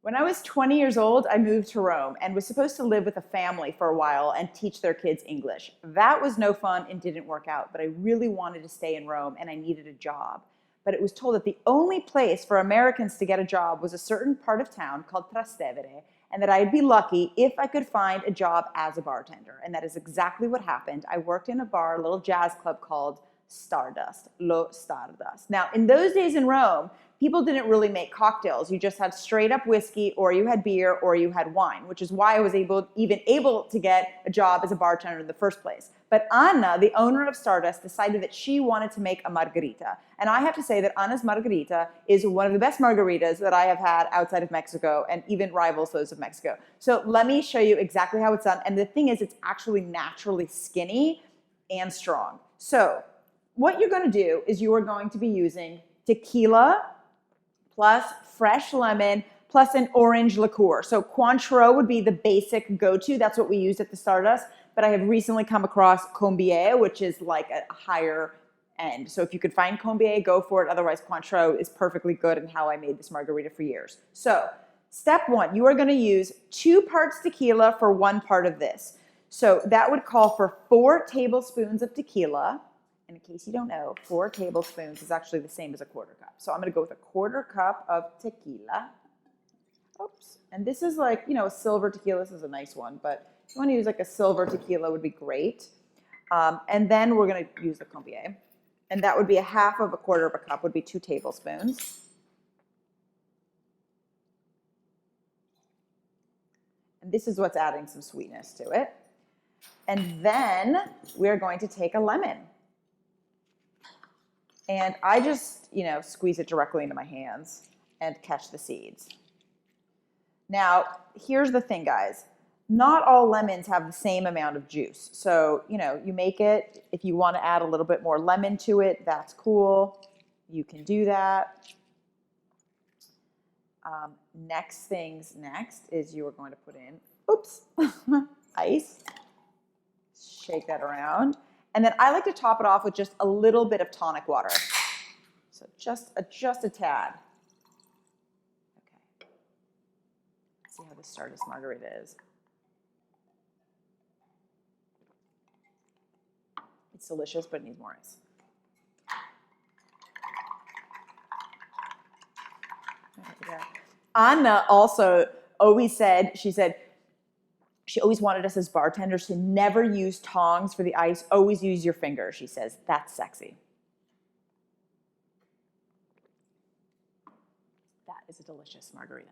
When I was 20 years old, I moved to Rome and was supposed to live with a family for a while and teach their kids English. That was no fun and didn't work out, but I really wanted to stay in Rome and I needed a job. But it was told that the only place for Americans to get a job was a certain part of town called Trastevere, and that I'd be lucky if I could find a job as a bartender. And that is exactly what happened. I worked in a bar, a little jazz club called Stardust, Lo Stardust. Now, in those days in Rome, people didn't really make cocktails. You just had straight up whiskey, or you had beer, or you had wine, which is why I was even able to get a job as a bartender in the first place. But Anna, the owner of Stardust, decided that she wanted to make a margarita. And I have to say that Anna's margarita is one of the best margaritas that I have had outside of Mexico and even rivals those of Mexico. So let me show you exactly how it's done. And the thing is, it's actually naturally skinny and strong. So what you're going to do is you are going to be using tequila plus fresh lemon plus an orange liqueur. So Cointreau would be the basic go-to. That's what we used at the Stardust. But I have recently come across Combier, which is like a higher end. So if you could find Combier, go for it. Otherwise, Cointreau is perfectly good and how I made this margarita for years. So step one, you are going to use 2 parts tequila for 1 part of this. So that would call for 4 tablespoons of tequila. And in case you don't know, 4 tablespoons is actually the same as a 1/4 cup. So I'm going to go with a 1/4 cup of tequila. Oops. And this is like, you know, a silver tequila. This is a nice one, but if you want to use like a silver tequila would be great. And then we're going to use the Combier. And that would be a 1/2 of a 1/4 of a cup, would be 2 tablespoons. And this is what's adding some sweetness to it. And then we're going to take a lemon. And I just, you know, squeeze it directly into my hands and catch the seeds. Now, here's the thing, guys. Not all lemons have the same amount of juice. So, you know, you make it. If you want to add a little bit more lemon to it, that's cool. You can do that. Next is you are going to put in, oops, ice. Shake that around. And then I like to top it off with just a little bit of tonic water. So just a tad. Okay. Let's see how the Stardust margarita is. It's delicious, but it needs more ice. Anna also always said, she always wanted us as bartenders to never use tongs for the ice, always use your fingers. She says, that's sexy. That is a delicious margarita.